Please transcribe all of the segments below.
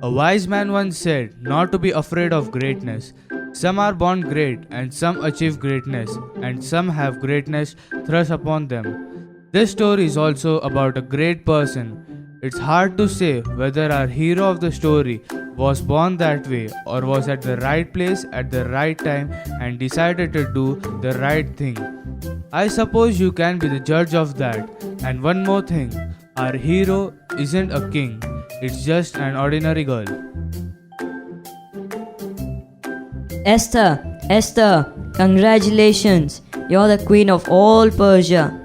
A wise man once said not to be afraid of greatness. Some are born great, and some achieve greatness, and some have greatness thrust upon them. This story is also about a great person. It's hard to say whether our hero of the story was born that way or was at the right place at the right time and decided to do the right thing. I suppose you can be the judge of that. And one more thing, our hero isn't a king, it's just an ordinary girl. Esther, congratulations! You're the queen of all Persia.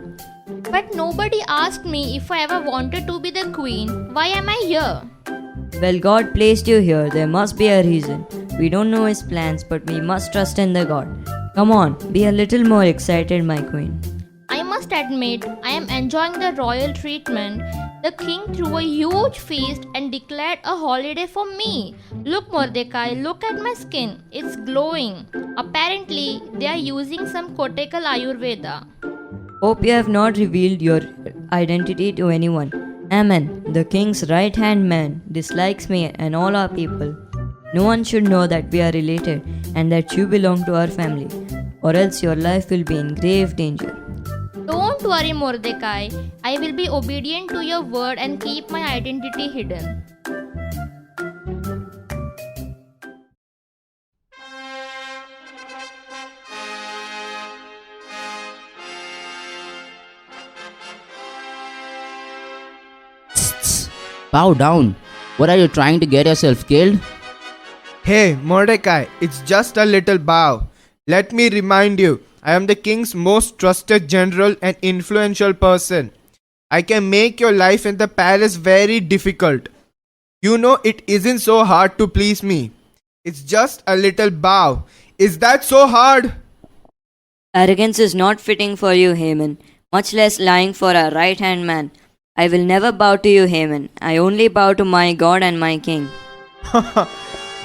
But nobody asked me if I ever wanted to be the queen. Why am I here? Well, God placed you here. There must be a reason. We don't know his plans, but we must trust in the God. Come on, be a little more excited, my queen. I must admit, I am enjoying the royal treatment. The king threw a huge feast and declared a holiday for me. Look, Mordecai, look at my skin. It's glowing. Apparently, they are using some Kotekal Ayurveda. Hope you have not revealed your identity to anyone. Amen, the king's right-hand man, dislikes me and all our people. No one should know that we are related and that you belong to our family, or else your life will be in grave danger. Don't worry, Mordecai. I will be obedient to your word and keep my identity hidden. Bow down. What are you trying to get yourself killed? Hey, Mordecai, it's just a little bow. Let me remind you, I am the king's most trusted general and influential person. I can make your life in the palace very difficult. You know it isn't so hard to please me. It's just a little bow. Is that so hard? Arrogance is not fitting for you, Haman, much less lying for our right-hand man. I will never bow to you, Haman. I only bow to my God and my king.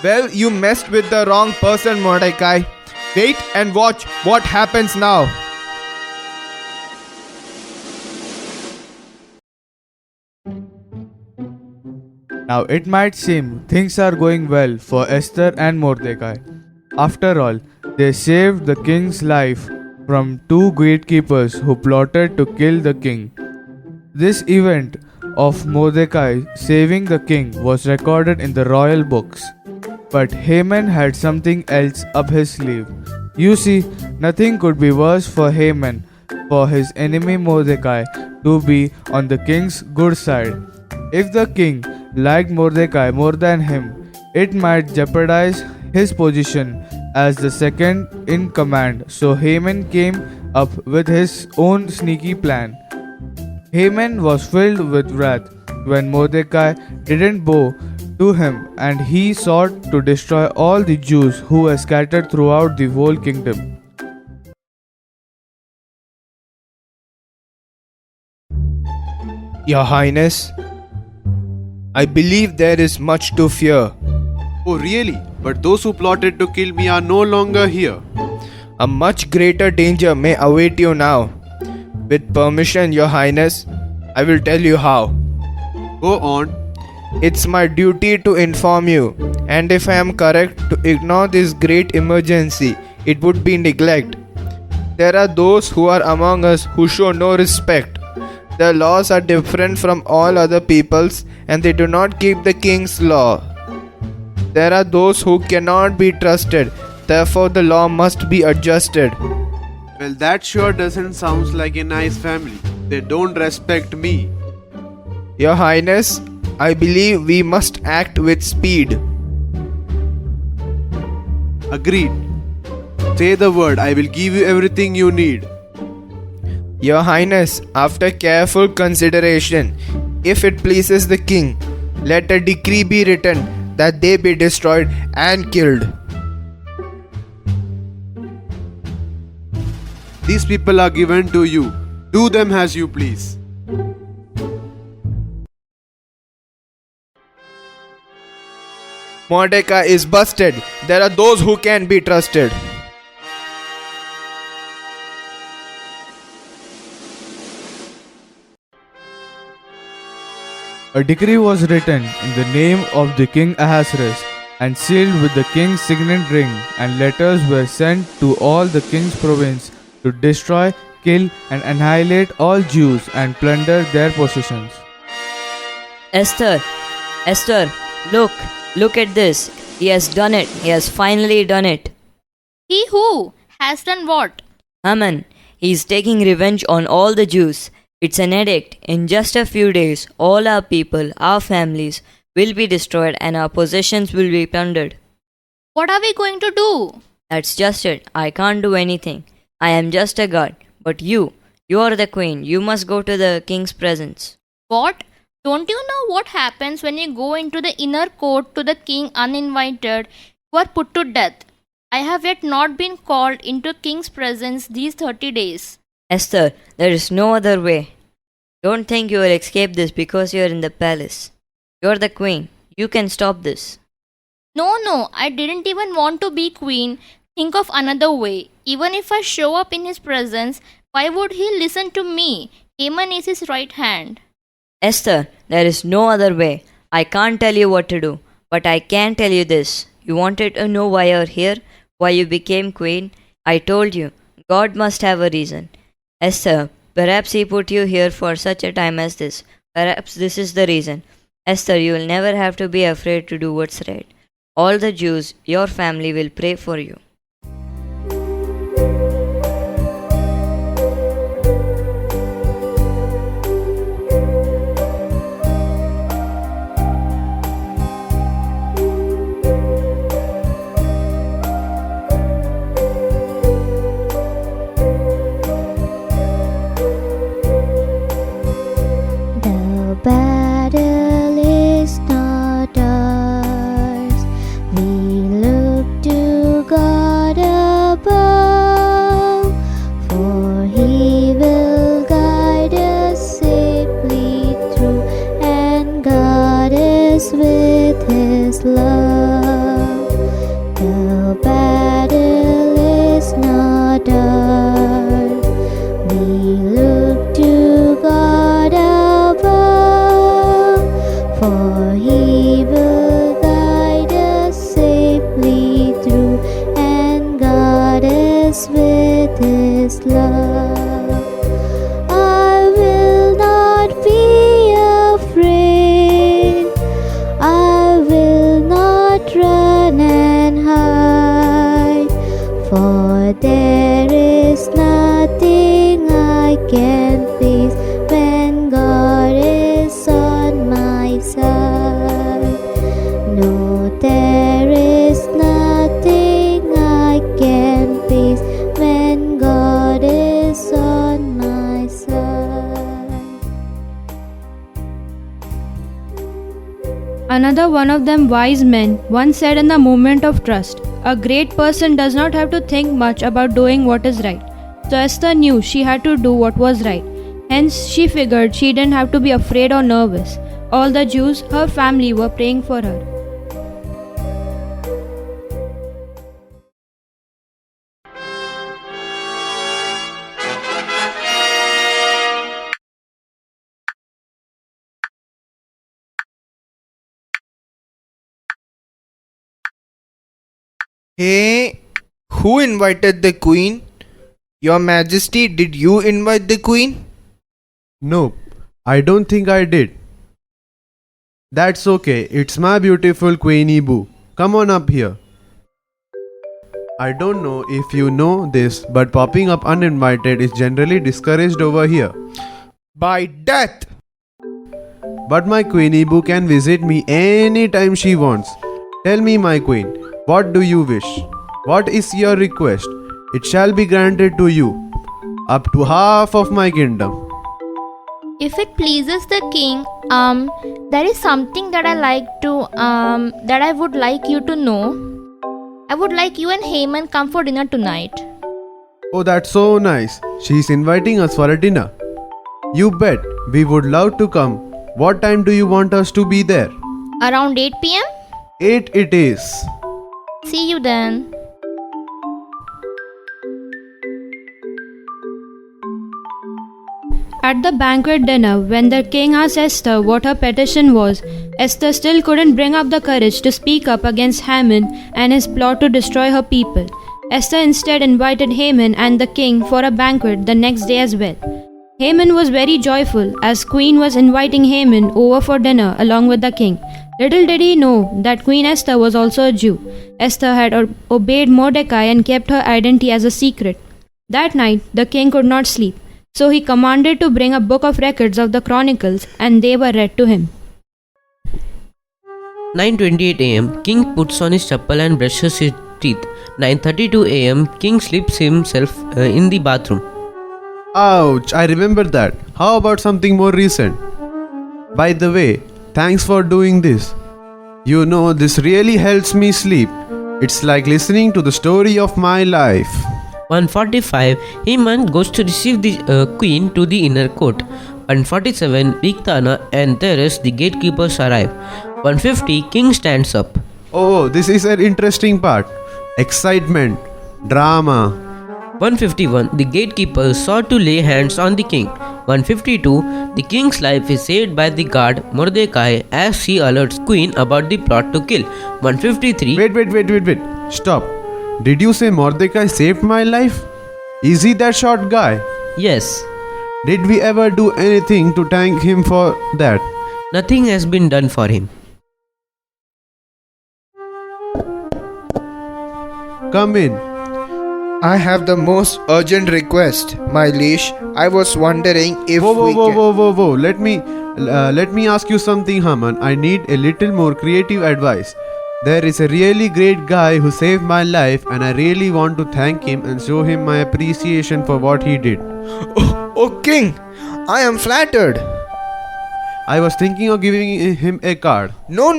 Well, you messed with the wrong person, Mordecai. Wait and watch what happens now. Now it might seem things are going well for Esther and Mordecai. After all, they saved the king's life from two gatekeepers who plotted to kill the king. This event of Mordecai saving the king was recorded in the royal books. But Haman had something else up his sleeve. You see, nothing could be worse for Haman for his enemy Mordecai to be on the king's good side. If the king liked Mordecai more than him, it might jeopardize his position as the second in command. So Haman came up with his own sneaky plan. Haman was filled with wrath when Mordecai didn't bow to him, and he sought to destroy all the Jews who were scattered throughout the whole kingdom. Your Highness, I believe there is much to fear. Oh, really? But those who plotted to kill me are no longer here. A much greater danger may await you now. With permission, Your Highness, I will tell you how. Go on. It's my duty to inform you, and if I am correct, to ignore this great emergency, it would be neglect. There are those who are among us who show no respect. Their laws are different from all other people's, and they do not keep the king's law. There are those who cannot be trusted, therefore the law must be adjusted. Well, that sure doesn't sound like a nice family. They don't respect me. Your Highness, I believe we must act with speed. Agreed. Say the word, I will give you everything you need. Your Highness, after careful consideration, if it pleases the king, let a decree be written that they be destroyed and killed. These people are given to you. Do them as you please. Mordecai is busted. There are those who can be trusted. A decree was written in the name of the king Ahasuerus and sealed with the king's signet ring, and letters were sent to all the king's province to destroy, kill, and annihilate all Jews and plunder their possessions. Esther, Esther, look at this. He has done it. He has finally done it. He who has done what? Haman, he is taking revenge on all the Jews. It's an edict. In just a few days, all our people, our families, will be destroyed and our possessions will be plundered. What are we going to do? That's just it. I can't do anything. I am just a guard. But you are the queen. You must go to the king's presence. What? Don't you know what happens when you go into the inner court to the king uninvited? You are put to death. I have yet not been called into king's presence these 30 days. Esther, there is no other way. Don't think you will escape this because you are in the palace. You are the queen. You can stop this. No, I didn't even want to be queen. Think of another way. Even if I show up in his presence, why would he listen to me? Haman is his right hand. Esther, there is no other way. I can't tell you what to do, but I can tell you this. You wanted to know why you're here? Why you became queen? I told you. God must have a reason. Esther, perhaps he put you here for such a time as this. Perhaps this is the reason. Esther, you will never have to be afraid to do what's right. All the Jews, your family, will pray for you. The battle is not ours. We look to God above, for He will guide us safely through and guard us with His love. The battle is not ours. We look to God above, for He will guide us safely through and guard us with His love. I will not be afraid. I will not run and hide, for there is nothing I can face when God is on my side. No, there is nothing I can face when God is on my side. Another one of them wise men once said in the moment of trust, "A great person does not have to think much about doing what is right." So Esther knew she had to do what was right. Hence she figured she didn't have to be afraid or nervous. All the Jews, her family, were praying for her. Hey, who invited the queen? Your Majesty, did you invite the queen? Nope, I don't think I did. That's okay, it's my beautiful Queenie Boo. Come on up here. I don't know if you know this, but popping up uninvited is generally discouraged over here. By death! But my Queenie Boo can visit me anytime she wants. Tell me, my queen, what do you wish? What is your request? It shall be granted to you, up to half of my kingdom. If it pleases the king, there is something that I would like you to know. I would like you and Haman come for dinner tonight. Oh, that's so nice. She's inviting us for a dinner. You bet, we would love to come. What time do you want us to be there? Around 8 p.m.? 8 it is. See you then. At the banquet dinner, when the king asked Esther what her petition was, Esther still couldn't bring up the courage to speak up against Haman and his plot to destroy her people. Esther instead invited Haman and the king for a banquet the next day as well. Haman was very joyful as Queen was inviting Haman over for dinner along with the king. Little did he know that Queen Esther was also a Jew. Esther had obeyed Mordecai and kept her identity as a secret. That night, the king could not sleep, so he commanded to bring a book of records of the chronicles, and they were read to him. 9:28 a.m. King puts on his chappal and brushes his teeth. 9:32 a.m. King sleeps himself in the bathroom. Ouch, I remember that. How about something more recent? By the way, thanks for doing this. You know, this really helps me sleep. It's like listening to the story of my life. 1:45 Haman goes to receive the queen to the inner court. 1:47 Riktana and the rest the gatekeepers arrive. 1:50 King stands up. Oh, this is an interesting part. Excitement, drama. 1:51 The gatekeepers sought to lay hands on the king. 1:52 The king's life is saved by the guard Mordecai as he alerts queen about the plot to kill. 1:53 Wait. Stop. Did you say Mordecai saved my life? Is he that short guy? Yes, Did we ever do anything to thank him for that? nothing has been done for him. Come in. I have the most urgent request, my liege. I was wondering if we can... Whoa. Let me ask you something, Haman. I need a little more creative advice. There is a really great guy who saved my life, and I really want to thank him and show him my appreciation for what he did. Oh, King, I am flattered. I was thinking of giving him a card. No.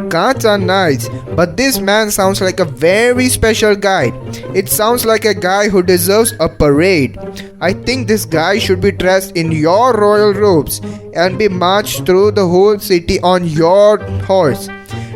Cards are nice, but this man sounds like a very special guy. It sounds like a guy who deserves a parade. I think this guy should be dressed in your royal robes and be marched through the whole city on your horse.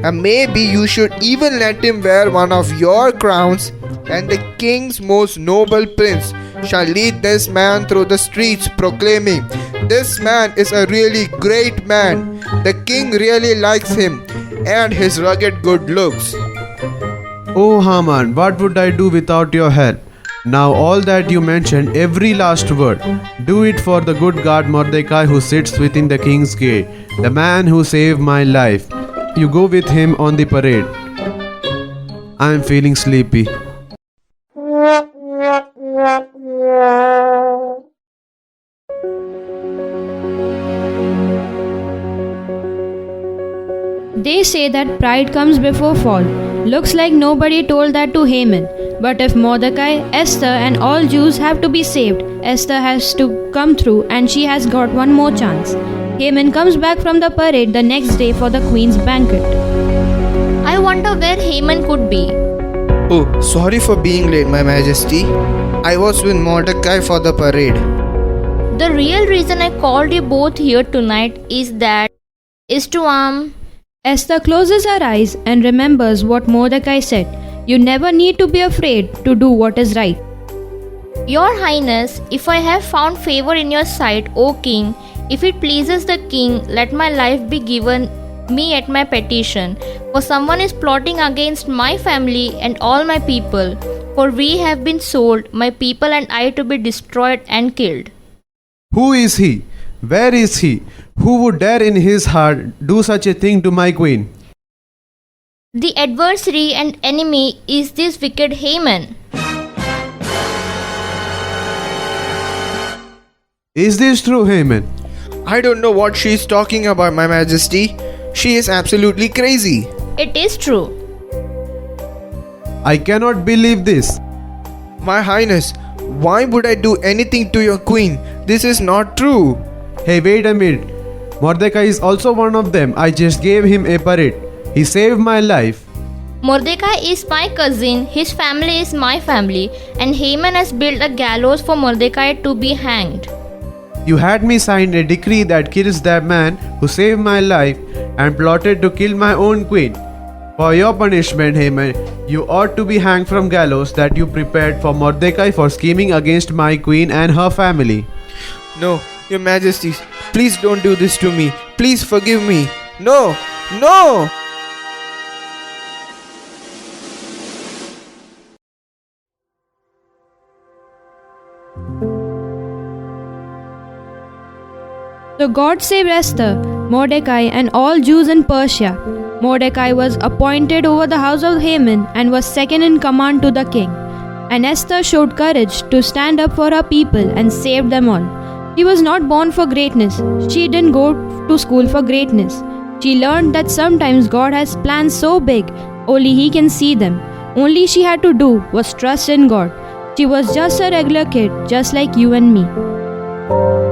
And maybe you should even let him wear one of your crowns, and the king's most noble prince shall lead this man through the streets proclaiming, "This man is a really great man. The king really likes him and his rugged good looks." Oh, Haman, what would I do without your help? Now, all that you mentioned, every last word, do it for the good guard Mordecai who sits within the king's gate, the man who saved my life. You go with him on the parade. I am feeling sleepy. They say that pride comes before fall. Looks like nobody told that to Haman. But if Mordecai, Esther, and all Jews have to be saved, Esther has to come through and she has got one more chance. Haman comes back from the parade the next day for the queen's banquet. I wonder where Haman could be. Oh, sorry for being late, my majesty. I was with Mordecai for the parade. The real reason I called you both here tonight is to Esther closes her eyes and remembers what Mordecai said. You never need to be afraid to do what is right. Your Highness, if I have found favor in your sight, O King, if it pleases the king, let my life be given me at my petition. For someone is plotting against my family and all my people. For we have been sold, my people and I, to be destroyed and killed. Who is he? Where is he? Who would dare in his heart do such a thing to my queen? The adversary and enemy is this wicked Haman. Is this true, Haman? I don't know what she is talking about, my majesty. She is absolutely crazy. It is true. I cannot believe this. My Highness, why would I do anything to your queen? This is not true. Hey, wait a minute. Mordecai is also one of them. I just gave him a parade. He saved my life. Mordecai is my cousin, his family is my family, and Haman has built a gallows for Mordecai to be hanged. You had me sign a decree that kills that man who saved my life and plotted to kill my own queen. For your punishment, Haman, you ought to be hanged from gallows that you prepared for Mordecai for scheming against my queen and her family. No, your majesties, please don't do this to me. Please forgive me. No, no! So God saved Esther, Mordecai, and all Jews in Persia. Mordecai was appointed over the house of Haman and was second in command to the king. And Esther showed courage to stand up for her people and saved them all. She was not born for greatness. She didn't go to school for greatness. She learned that sometimes God has plans so big, only He can see them. Only she had to do was trust in God. She was just a regular kid, just like you and me.